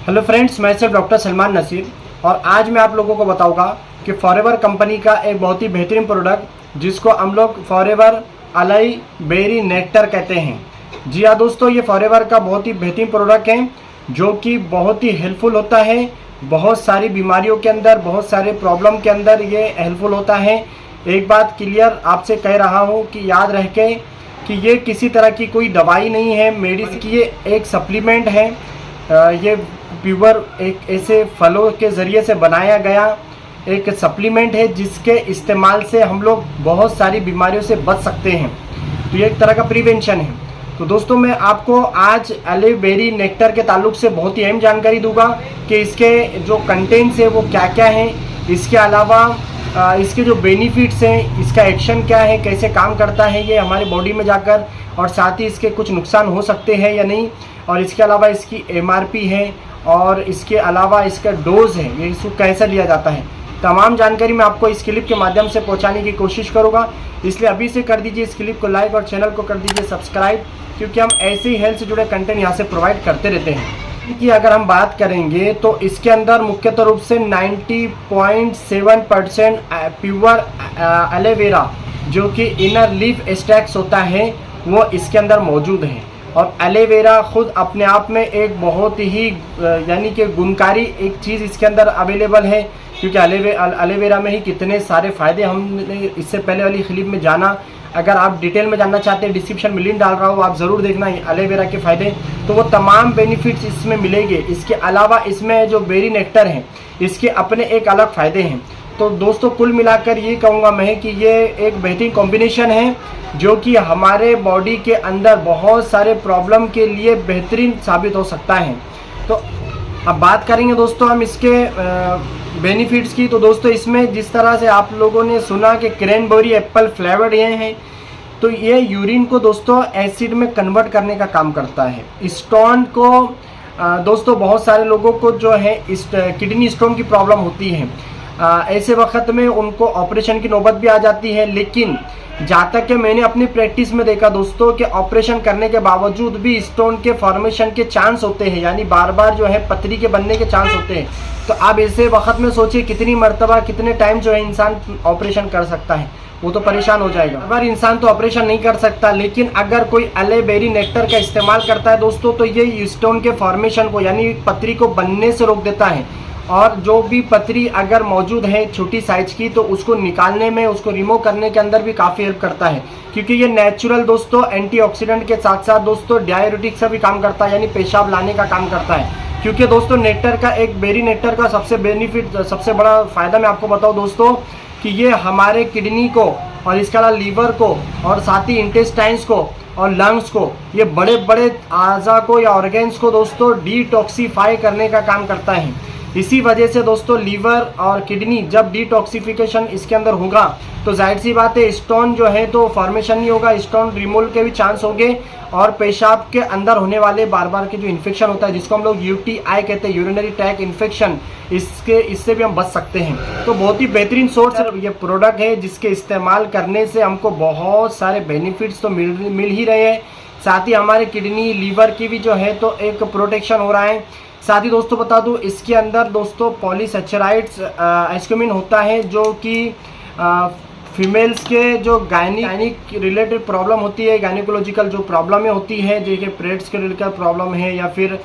Hello friends, मैं सिर्फ doctor Salman Naseer और आज मैं आप लोगों को बताऊंगा कि फॉरएवर कंपनी का एक बहुत ही बेहतरीन प्रोडक्ट जिसको हम लोग फॉरएवर अलाई बेरी नेक्टर कहते हैं। जी हाँ दोस्तों, ये फॉरएवर का बहुत ही बेहतरीन प्रोडक्ट है जो कि बहुत ही हेल्पफुल होता है। बहुत सारी बीमारियों के अंदर, बहुत सारे प्रॉब्लम के अंदर ये हेल्पफुल होता है। एक बात क्लियर आपसे कह रहा हूँ कि याद रह के कि ये किसी तरह की कोई दवाई नहीं है, मेडिसिन की ये एक सप्लीमेंट है। ये प्योर एक ऐसे फलों के ज़रिए से बनाया गया एक सप्लीमेंट है जिसके इस्तेमाल से हम लोग बहुत सारी बीमारियों से बच सकते हैं। तो ये एक तरह का प्रिवेंशन है। तो दोस्तों, मैं आपको आज अलाई बेरी नेक्टर के ताल्लुक से बहुत ही अहम जानकारी दूंगा कि इसके जो कंटेंट्स है वो क्या क्या हैं। इसके अलावा इसके जो बेनिफिट्स हैं, इसका एक्शन क्या है, कैसे काम करता है ये हमारी बॉडी में जाकर, और साथ ही इसके कुछ नुकसान हो सकते हैं या नहीं, और इसके अलावा इसकी MRP है, और इसके अलावा इसका डोज है, ये इसको कैसे लिया जाता है। तमाम जानकारी मैं आपको इस क्लिप के माध्यम से पहुंचाने की कोशिश करूंगा। इसलिए अभी से कर दीजिए इस क्लिप को लाइक और चैनल को कर दीजिए सब्सक्राइब, क्योंकि हम ऐसे ही हेल्थ से जुड़े कंटेंट यहाँ से प्रोवाइड करते रहते हैं। कि अगर हम बात करेंगे तो इसके अंदर मुख्यतः रूप से 90.7% प्योर एलोवेरा जो कि इनर लीफ एक्सट्रैक्ट होता है वो इसके अंदर मौजूद है। और एलोवेरा खुद अपने आप में एक बहुत ही यानी कि गुणकारी एक चीज़ इसके अंदर अवेलेबल है, क्योंकि एलोवेरा में ही कितने सारे फ़ायदे हमने इससे पहले वाली क्लिप में जाना। अगर आप डिटेल में जानना चाहते हैं, डिस्क्रिप्शन में लिंक डाल रहा हूँ, आप ज़रूर देखना एलोवेरा के फ़ायदे, तो वो तमाम बेनिफिट्स इसमें मिलेंगे। इसके अलावा इसमें जो बेरी नेक्टर है इसके अपने एक अलग फ़ायदे हैं। तो दोस्तों, कुल मिलाकर ये कहूँगा मैं कि ये एक बेहतरीन कॉम्बिनेशन है जो कि हमारे बॉडी के अंदर बहुत सारे प्रॉब्लम के लिए बेहतरीन साबित हो सकता है। तो अब बात करेंगे दोस्तों हम इसके बेनिफिट्स की। तो दोस्तों, इसमें जिस तरह से आप लोगों ने सुना कि क्रैनबेरी एप्पल फ्लेवर्ड ये हैं, तो ये यूरिन को दोस्तों एसिड में कन्वर्ट करने का काम करता है। स्टोन को दोस्तों बहुत सारे लोगों को जो है इस किडनी स्टोन की प्रॉब्लम होती है। ऐसे वक्त में उनको ऑपरेशन की नौबत भी आ जाती है, लेकिन जहाँ तक कि मैंने अपनी प्रैक्टिस में देखा दोस्तों कि ऑपरेशन करने के बावजूद भी स्टोन के फॉर्मेशन के चांस होते हैं, यानी बार बार जो है पथरी के बनने के चांस होते हैं। तो आप ऐसे वक्त में सोचिए कितनी मरतबा कितने टाइम जो है इंसान ऑपरेशन कर सकता है, वो तो परेशान हो जाएगा। अगर इंसान तो ऑपरेशन नहीं कर सकता, लेकिन अगर कोई अलाई बेरी नेक्टर का इस्तेमाल करता है दोस्तों, तो ये स्टोन के फॉर्मेशन को यानी पथरी को बनने से रोक देता है। और जो भी पथरी अगर मौजूद है छोटी साइज की, तो उसको निकालने में, उसको रिमूव करने के अंदर भी काफ़ी हेल्प करता है, क्योंकि ये नेचुरल दोस्तों एंटीऑक्सीडेंट के साथ साथ दोस्तों डाययूरेटिक से भी काम करता है, यानी पेशाब लाने का काम करता है। क्योंकि दोस्तों नेक्टर का एक बेरी नेक्टर का सबसे बेनिफिट, सबसे बड़ा फ़ायदा मैं आपको बताऊँ दोस्तों कि ये हमारे किडनी को और इसके अलावा लीवर को और साथ ही इंटेस्टाइन्स को और लंग्स को, ये बड़े बड़े आज़ा को या ऑर्गेन्स को दोस्तों डिटॉक्सीफाई करने का काम करता है। इसी वजह से दोस्तों लीवर और किडनी जब डिटॉक्सिफिकेशन इसके अंदर होगा तो जाहिर सी बात है स्टोन जो है तो फॉर्मेशन नहीं होगा, स्टोन रिमूवल के भी चांस होंगे, और पेशाब के अंदर होने वाले बार बार के जो इन्फेक्शन होता है जिसको हम लोग UTI कहते हैं, यूरिनरी ट्रैक्ट इन्फेक्शन, इससे भी हम बच सकते हैं। तो बहुत ही बेहतरीन सोर्स ये प्रोडक्ट है जिसके इस्तेमाल करने से हमको बहुत सारे बेनिफिट्स तो मिल ही रहे हैं। साथ ही हमारे किडनी लीवर की भी जो है तो एक प्रोटेक्शन हो रहा है। साथ ही दोस्तों बता दूं इसके अंदर दोस्तों पॉलीसैचराइड्स एस्क्यूमिन होता है, जो कि फीमेल्स के जो गायनिक रिलेटेड प्रॉब्लम होती है, गायनिकोलॉजिकल जो प्रॉब्लमें होती है, जैसे पीरियड्स के रिलेटेड प्रॉब्लम है या फिर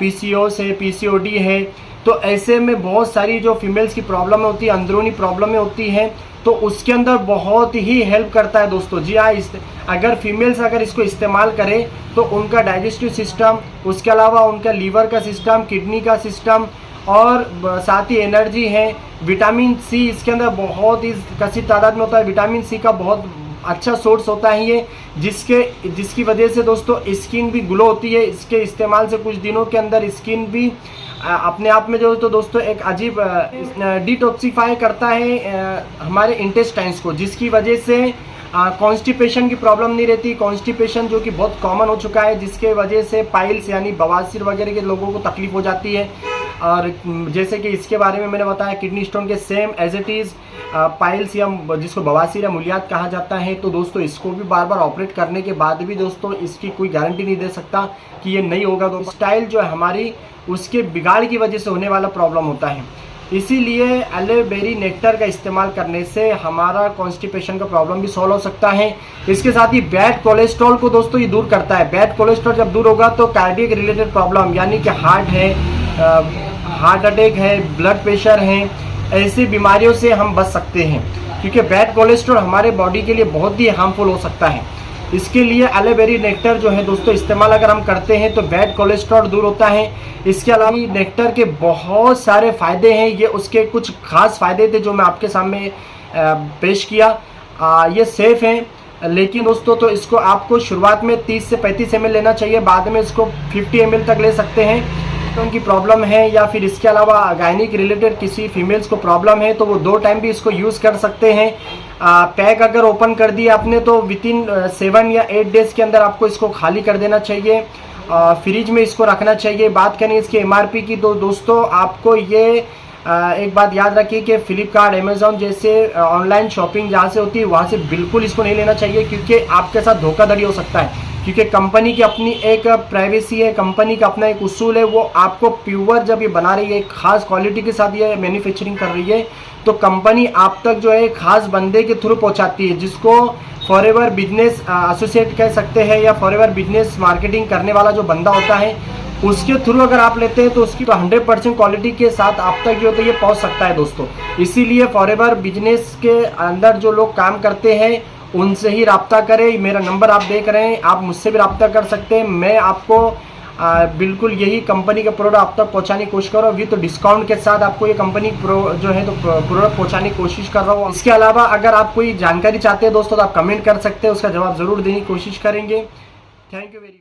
PCOS है, PCOD है, तो ऐसे में बहुत सारी जो फीमेल्स की प्रॉब्लम होती है, अंदरूनी प्रॉब्लमें होती हैं, तो उसके अंदर बहुत ही हेल्प करता है दोस्तों। जी हाँ, अगर फीमेल्स अगर इसको इस्तेमाल करें तो उनका डाइजेस्टिव सिस्टम, उसके अलावा उनका लीवर का सिस्टम, किडनी का सिस्टम, और साथ ही एनर्जी है, विटामिन C इसके अंदर बहुत ही कसी तादाद में होता है। विटामिन C का बहुत अच्छा सोर्स होता है ये, जिसकी वजह से दोस्तों स्किन भी ग्लो होती है। इसके इस्तेमाल से कुछ दिनों के अंदर स्किन भी अपने आप में जो तो दोस्तों एक अजीब डिटॉक्सीफाई करता है हमारे इंटेस्टाइन्स को, जिसकी वजह से कॉन्स्टिपेशन की प्रॉब्लम नहीं रहती। कॉन्स्टिपेशन जो कि बहुत कॉमन हो चुका है, जिसके वजह से पाइल्स यानी बवासीर वगैरह के लोगों को तकलीफ हो जाती है। और जैसे कि इसके बारे में मैंने बताया किडनी स्टोन के same as it is piles या जिसको बवासीर या मूलियात कहा जाता है, तो दोस्तों इसको भी बार बार ऑपरेट करने के बाद भी दोस्तों इसकी कोई गारंटी नहीं दे सकता कि ये नहीं होगा। तो स्टाइल जो है हमारी उसके बिगाड़ की वजह से होने वाला प्रॉब्लम होता है। इसीलिए एलोवेरी नेक्टर का इस्तेमाल करने से हमारा कॉन्स्टिपेशन का प्रॉब्लम भी सॉल्व हो सकता है। इसके साथ ही बैड कोलेस्ट्रॉल को दोस्तों ये दूर करता है। बैड कोलेस्ट्रॉल जब दूर होगा तो कार्डियक रिलेटेड प्रॉब्लम यानी कि हार्ट अटैक है, ब्लड प्रेशर है, ऐसी बीमारियों से हम बच सकते हैं, क्योंकि बैड कोलेस्ट्रॉल हमारे बॉडी के लिए बहुत ही हार्मफुल हो सकता है। इसके लिए एलोवेरी नेक्टर जो है दोस्तों इस्तेमाल अगर हम करते हैं तो बैड कोलेस्ट्रॉल दूर होता है। इसके अलावा नेक्टर के बहुत सारे फ़ायदे हैं, ये उसके कुछ खास फ़ायदे थे जो मैं आपके सामने पेश किया। ये सेफ़ हैं, लेकिन दोस्तों तो इसको आपको शुरुआत में 30 से 35 ml लेना चाहिए, बाद में इसको 50 ml तक ले सकते हैं। तो उनकी प्रॉब्लम है या फिर इसके अलावा गायनिक रिलेटेड किसी फीमेल्स को प्रॉब्लम है तो वो 2 टाइम भी इसको यूज़ कर सकते हैं। पैक अगर ओपन कर दिया आपने तो विदिन 7 या 8 डेज़ के अंदर आपको इसको खाली कर देना चाहिए, फ्रिज में इसको रखना चाहिए। बात करें इसके MRP की तो दोस्तों आपको ये एक बात याद रखिए कि फ्लिपकार्ट, अमेज़ॉन जैसे ऑनलाइन शॉपिंग जहाँ से होती है वहाँ से बिल्कुल इसको नहीं लेना चाहिए, क्योंकि आपके साथ धोखाधड़ी हो सकता है। क्योंकि कंपनी की अपनी एक प्राइवेसी है, कंपनी का अपना एक उसूल है, वो आपको प्योर जब ये बना रही है एक ख़ास क्वालिटी के साथ ये मैन्युफैक्चरिंग कर रही है तो कंपनी आप तक जो है खास बंदे के थ्रू पहुंचाती है, जिसको फॉरएवर बिजनेस एसोसिएट कह सकते हैं या फॉरएवर बिजनेस मार्केटिंग करने वाला जो बंदा होता है उसके थ्रू अगर आप लेते हैं तो उसकी तो 100% क्वालिटी के साथ आप तक जो तो ये पहुंच सकता है दोस्तों। इसीलिए फॉरएवर बिजनेस के अंदर जो लोग काम करते हैं उनसे ही रब्ता करें। मेरा नंबर आप देख रहे हैं, आप मुझसे भी रब्ता कर सकते हैं। मैं आपको बिल्कुल यही कंपनी का प्रोडक्ट आप तक पहुंचाने की कोशिश कर रहा हूँ, विद डिस्काउंट के साथ आपको ये कंपनी जो है तो प्रोडक्ट पहुंचाने की कोशिश कर रहा हूँ। इसके अलावा अगर आप कोई जानकारी चाहते हैं दोस्तों तो आप कमेंट कर सकते हैं, उसका जवाब ज़रूर देने की कोशिश करेंगे। Thank you very much.